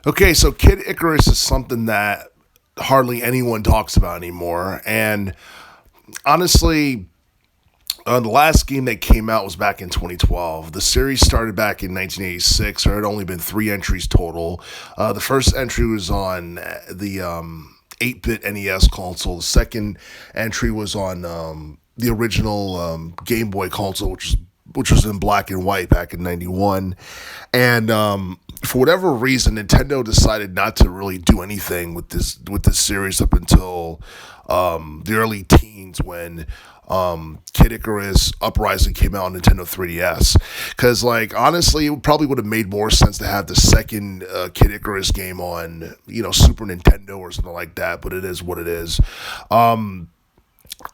Okay, so Kid Icarus is something that hardly anyone talks about anymore. And honestly, the last game that came out was back in 2012. The series started back in 1986. There had only been three entries total. The first entry was on the 8-bit NES console. The second entry was on the original Game Boy console, which was in black and white back in '91, and for whatever reason, Nintendo decided not to really do anything with this series up until the early teens when Kid Icarus Uprising came out on Nintendo 3DS. Because, like, honestly, it probably would have made more sense to have the second Kid Icarus game on, Super Nintendo or something like that. But it is what it is.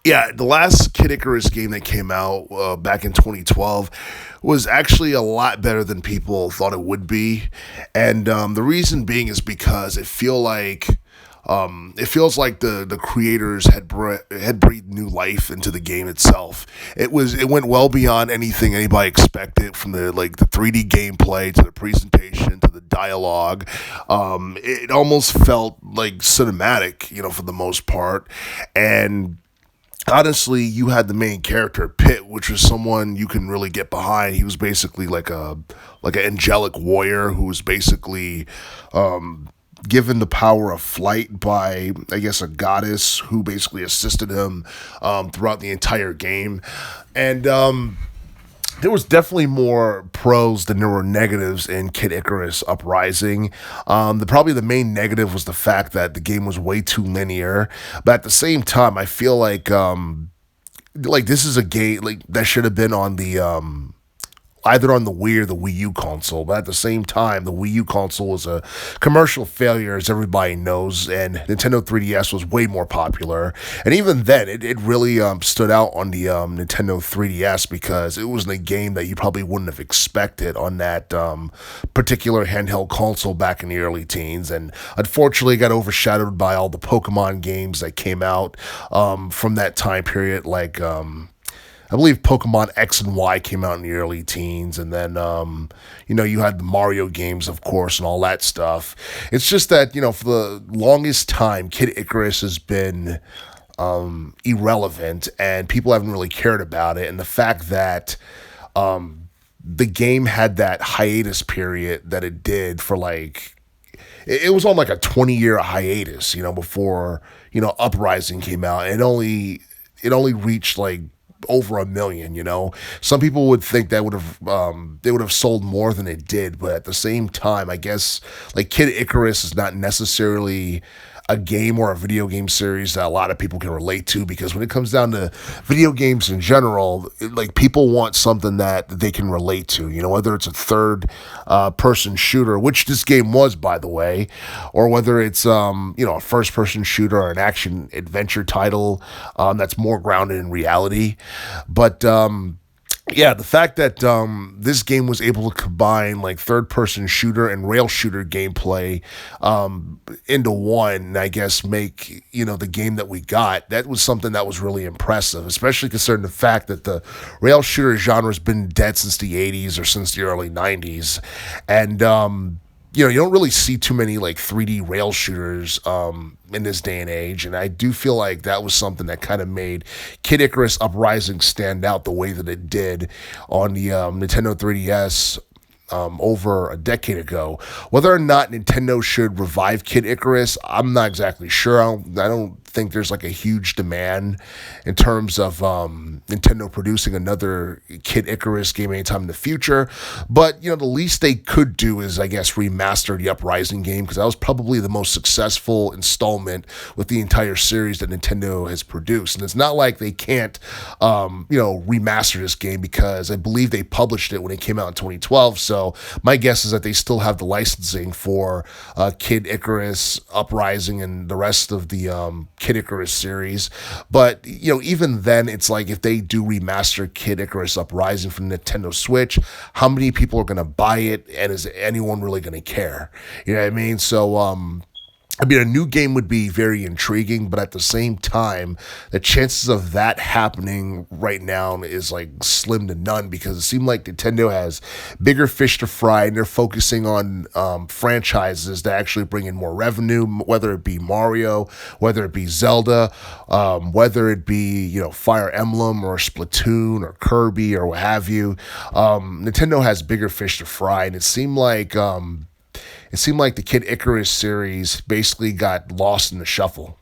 Yeah, the last Kid Icarus game that came out back in 2012 was actually a lot better than people thought it would be, and the reason being is because it feels like the creators had breathed new life into the game itself. It went well beyond anything anybody expected, from the 3D gameplay to the presentation to the dialogue. It almost felt like cinematic, for the most part, and honestly, you had the main character, Pitt, which was someone you can really get behind. He was basically like an angelic warrior who was basically given the power of flight by, I guess, a goddess who basically assisted him throughout the entire game. And there was definitely more pros than there were negatives in Kid Icarus Uprising. Probably the main negative was the fact that the game was way too linear. But at the same time, I feel like this is a game like that should have been on the either on the Wii or the Wii U console. But at the same time, the Wii U console was a commercial failure, as everybody knows, and Nintendo 3DS was way more popular. And even then, it really stood out on the Nintendo 3DS because it was a game that you probably wouldn't have expected on that particular handheld console back in the early teens. And unfortunately, got overshadowed by all the Pokemon games that came out from that time period, like I believe Pokemon X and Y came out in the early teens, and then you had the Mario games, of course, and all that stuff. It's just that for the longest time, Kid Icarus has been irrelevant, and people haven't really cared about it. And the fact that the game had that hiatus period that it did for it was on like a 20-year hiatus, before Uprising came out, and it only reached like over 1 million. Some people would think that they would have sold more than it did, but at the same time, I guess like Kid Icarus is not necessarily a game or a video game series that a lot of people can relate to, because when it comes down to video games in general, like, people want something that they can relate to, whether it's a third person shooter, which this game was, by the way, or whether it's a first person shooter or an action adventure title that's more grounded in reality. But yeah, the fact that this game was able to combine like third-person shooter and rail shooter gameplay into one, I guess, make the game that we got. That was something that was really impressive, especially considering the fact that the rail shooter genre has been dead since the '80s or since the early '90s, and you don't really see too many like 3D rail shooters in this day and age, and I do feel like that was something that kind of made Kid Icarus Uprising stand out the way that it did on the Nintendo 3DS over a decade ago. Whether or not Nintendo should revive Kid Icarus, I'm not exactly sure. I don't think there's like a huge demand in terms of Nintendo producing another Kid Icarus game anytime in the future. But the least they could do is, I guess, remaster the Uprising game, because that was probably the most successful installment with the entire series that Nintendo has produced. And it's not like they can't remaster this game, because I believe they published it when it came out in 2012. So my guess is that they still have the licensing for Kid Icarus Uprising and the rest of the Kid Icarus series. But even then, it's like, if they do remaster Kid Icarus Uprising for Nintendo Switch, how many people are going to buy it, and is anyone really going to care? You know what I mean? So I mean, a new game would be very intriguing, but at the same time, the chances of that happening right now is like slim to none because it seemed like Nintendo has bigger fish to fry and they're focusing on franchises that actually bring in more revenue, whether it be Mario, whether it be Zelda, whether it be, Fire Emblem or Splatoon or Kirby or what have you. Nintendo has bigger fish to fry, and it seemed like the Kid Icarus series basically got lost in the shuffle.